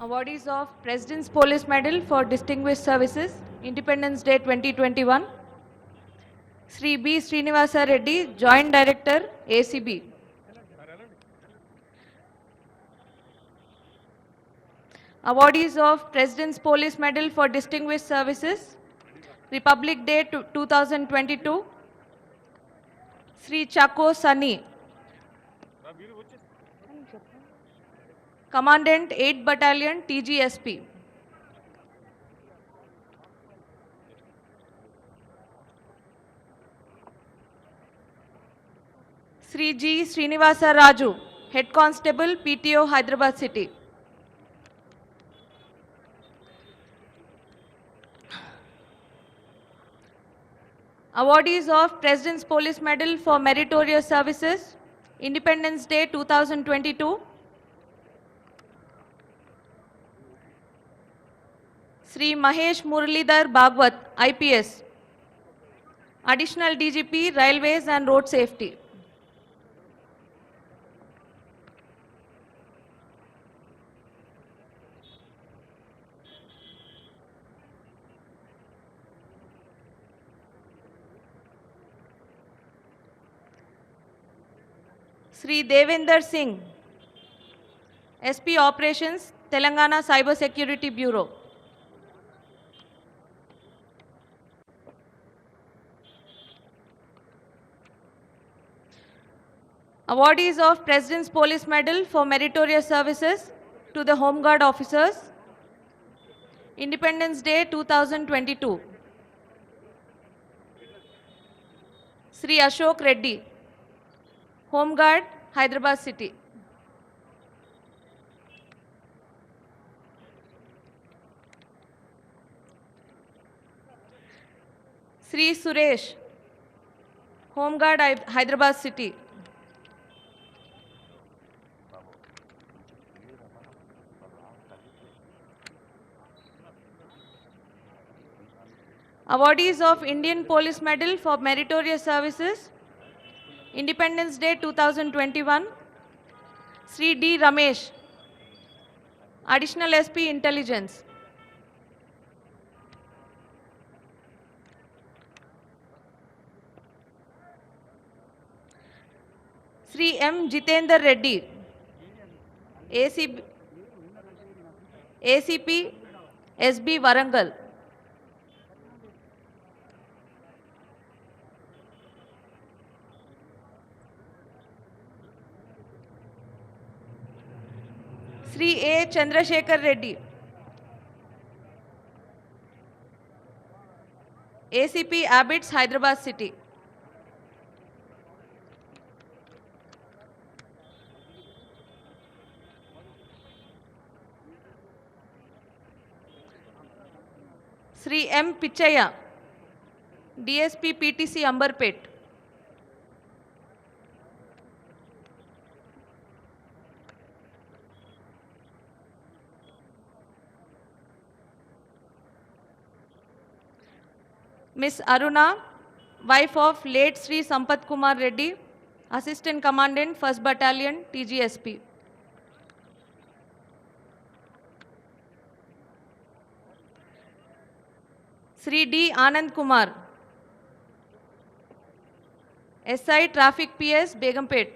Awardees of President's Police Medal for Distinguished Services, Independence Day 2021. Sri B. Srinivasa Reddy, Joint Director, ACB. Awardees of President's Police Medal for Distinguished Services, Republic Day 2022. Sri Chako Sunny, Commandant 8th Battalion, TGSP. Sri G. Srinivasa Raju, Head Constable, PTO, Hyderabad City. Awardees of President's Police Medal for Meritorious Services, Independence Day 2022. Sri Mahesh Muralidhar Bhagwat, IPS, Additional DGP, Railways and Road Safety. Sri Devender Singh, SP Operations, Telangana Cyber Security Bureau. Awardees of President's Police Medal for Meritorious Services to the Home Guard officers, Independence Day 2022. Sri Ashok Reddy, Home Guard, Hyderabad City. Sri Suresh, Home Guard, Hyderabad City. Awardees of Indian Police Medal for Meritorious Services, Independence Day 2021. Sri D. Ramesh, Additional SP Intelligence. Sri M. Jitender Reddy, ACP SB Warangal. Sri A. Chandrasekhar Reddy, ACP Abbots, Hyderabad City. Sri M. Pichaya, DSP PTC Ambarpet. Miss Aruna, wife of late Sri Sampath Kumar Reddy, Assistant Commandant, 1st Battalion, TGSP. Sri D. Anand Kumar, SI Traffic PS, Begumpet.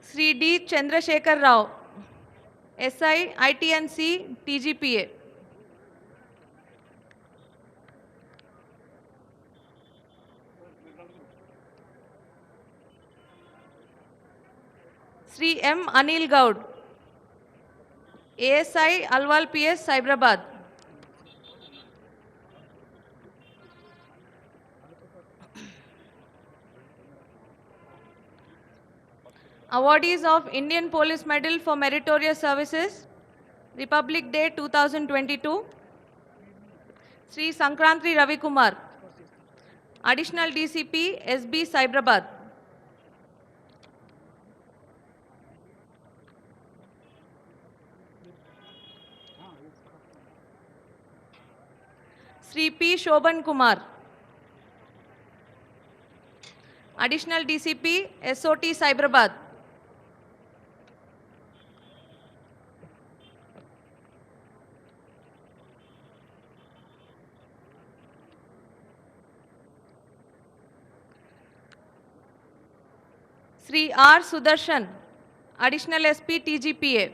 Sri D. Chandrasekhar Rao, SI ITNC TGPA. Sri M. Anil Gaud, ASI Alwal PS, Cyberabad. Awardees of Indian Police Medal for Meritorious Services, Republic Day 2022. Sri Sankrantri Ravi Kumar, Additional DCP SB, Cyberabad. Sri P. Shobhan Kumar, Additional DCP, SOT Cyberabad. Sri R. Sudarshan, Additional SP TGPA.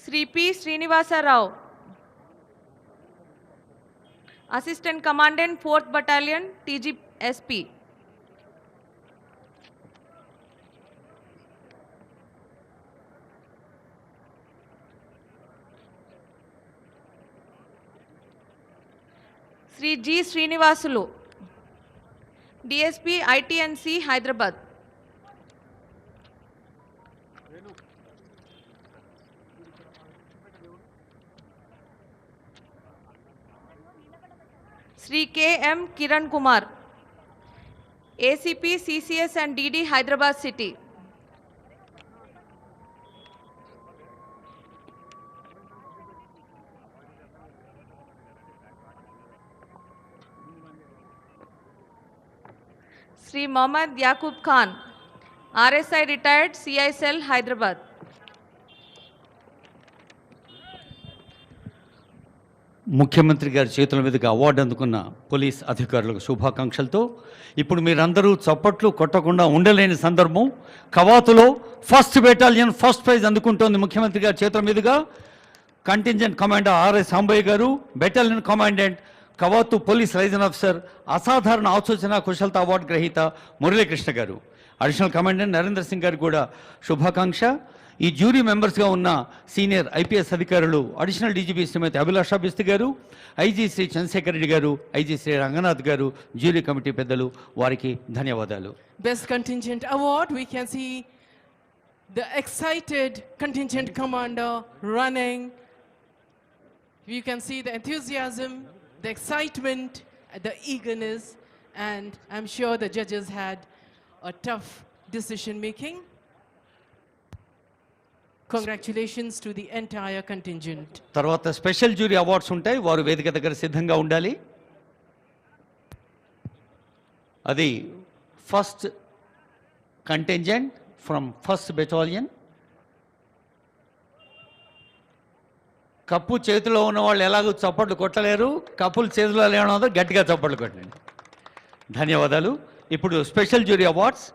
Sri P. Srinivasa Rao, Assistant Commandant 4th Battalion TGSP. Sri G. Srinivasulu, DSP ITNC Hyderabad. Sri K. M. Kiran Kumar, ACP CCS and DD Hyderabad City. Sri Mohammad Yaqub Khan, RSI retired, CI cell Hyderabad. ముఖ్యమంత్రి గారి చేతుల మీదుగా award అందుకున్న police అధికారులకు శుభాకాంక్షలతో ఇప్పుడు మీరందరూ చప్పట్లు కొట్టకుండా ఉండలేని సందర్భం. కవాతులో ఫస్ట్ బెటాలియన్ ఫస్ట్ ప్రైజ్ అందుకుంటోంది ముఖ్యమంత్రి గారి చేతుల మీదుగా. కంటింజెంట్ కమాండర్ ఆర్ఎస్ సాంబయ్య గారు, బెటాలియన్ కమాండెంట్ కవాతు పోలీస్ లైజన్ ఆఫీసర్ అసాధారణ ఆలోచన కుశలత అవార్డు గ్రహీత మురళీకృష్ణ గారు, అడిషనల్ కమాండెంట్ నరేంద్ర సింగ్ గారు కూడా శుభాకాంక్ష. ఈ జ్యూరీ మెంబర్స్గా ఉన్న సీనియర్ ఐపీఎస్ అధికారులు అడిషనల్ డీజీపీ శ్రీమతి అభిలాషా బిస్తి గారు, ఐజీ శ్రీ చంద్రశేఖర్ రెడ్డి గారు, ఐజీ శ్రీ రంగనాథ్ గారు, జ్యూరీ కమిటీ పెద్దలు, వారికి ధన్యవాదాలు. Best Contingent Award, we can see the excited contingent commander running. You can see the enthusiasm, the excitement, the eagerness, and I'm sure the judges had a tough decision making. Congratulations to the entire contingent. తర్వాత special jury awards ఉంటాయి, వారు వేదిక దగ్గర సిద్ధంగా ఉండాలి. అది first contingent from first battalion. Cup చేతిలో ఉన్న వాళ్ళు ఎలాగో చప్పట్లు కొట్టలేరు, కప్పులు చేతిలో లేనో గట్టిగా చప్పట్లు కొట్టండి. ధన్యవాదాలు. ఇప్పుడు special jury awards.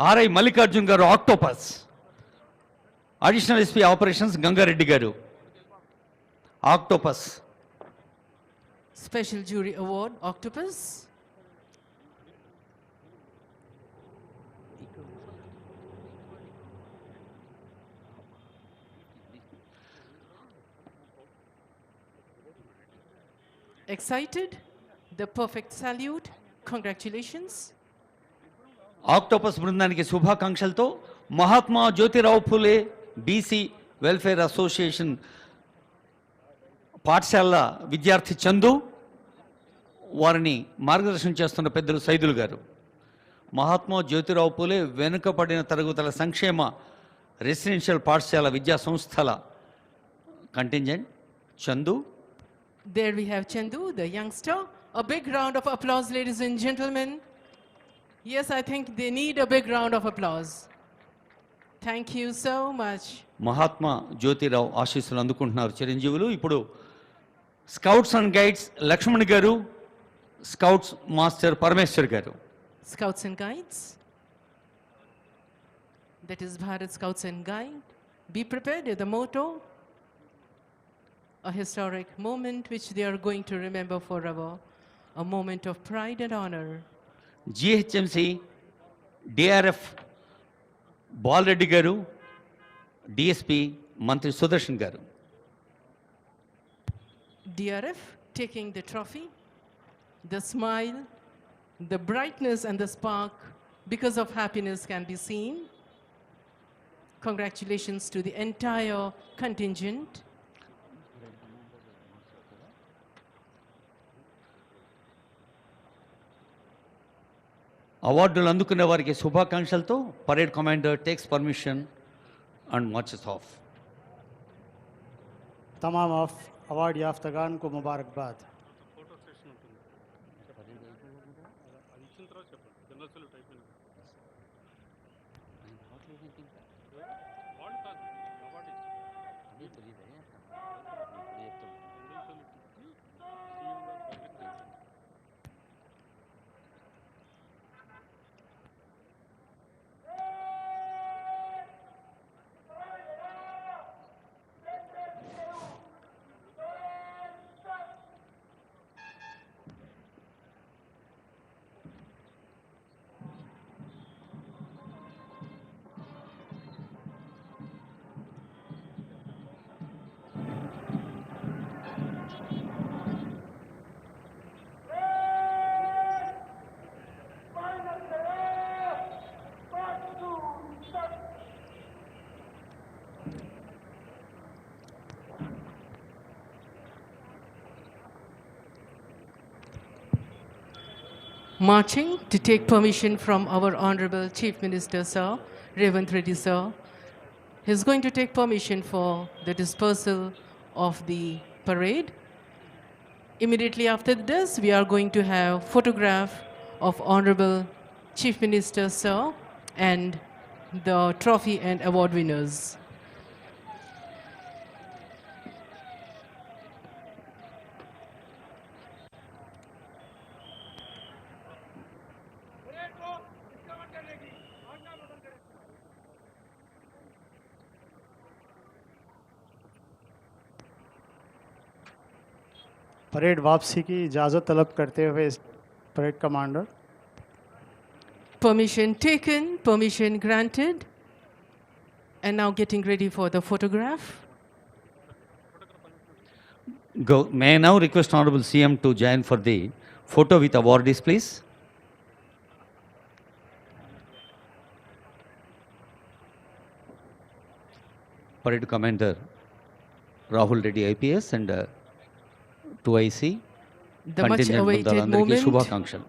RI Mallikarjun garu octopus, additional SP operations Gangareddy garu octopus. Special Jury Award, Octopus. Excited? The perfect salute. Congratulations. Octopus బృందానికి శుభాకాంక్షలతో Mahatma Jyotirao Phule BC welfare association పాఠశాల విద్యార్థి చందు, వారిని మార్గదర్శనం చేస్తున్న పెద్దలు సైదులు గారు. మహాత్మా జ్యోతిరావు ఫులే వెనుకబడిన తరగతుల సంక్షేమ రెసిడెన్షియల్ పాఠశాల విద్యా సంస్థల contingent Chandu. There we have Chandu, the youngster. A big round of applause, ladies and gentlemen. Yes, I think they need a big round of applause. Thank you so much. Mahatma Jyotirao ఆశీస్సులు అందుకుంటున్నారు చిరంజీవులు. ఇప్పుడు స్కౌట్స్ అండ్ గైడ్స్ లక్ష్మణ్ గారు, scouts master Parameshwar గారు. Scouts and Guides. That is Bharat Scouts and Guide. Be prepared is the motto. A historic moment which they are going to remember forever. A moment of pride and honor. GHMC DRF Bala Reddy గారు, DSP మంత్రి సుదర్శన్ గారు. DRF taking the trophy, the smile, the brightness and the spark because of happiness can be seen. Congratulations to the entire contingent. అవార్డులు అందుకునే వారికి శుభాకాంక్షలతో parade commander takes permission and marches off. तमाम award याफ्तगान को मुबारकबाद। Marching to take permission from our Honorable Chief Minister, Sir, Revanth Reddy, Sir. He's going to take permission for the dispersal of the parade. Immediately after this, we are going to have photograph of Honorable Chief Minister, Sir, and the trophy and award winners. Parade वापसी की इजाज़त तलब करते हुए parade commander. Permission taken, permission granted, and now getting ready for the photograph. May I now request Honorable CM to join for the photo with awardees, please. Parade Commander Rahul Reddy IPS and 2IC The much awaited moment. శుభాకాంక్షలు.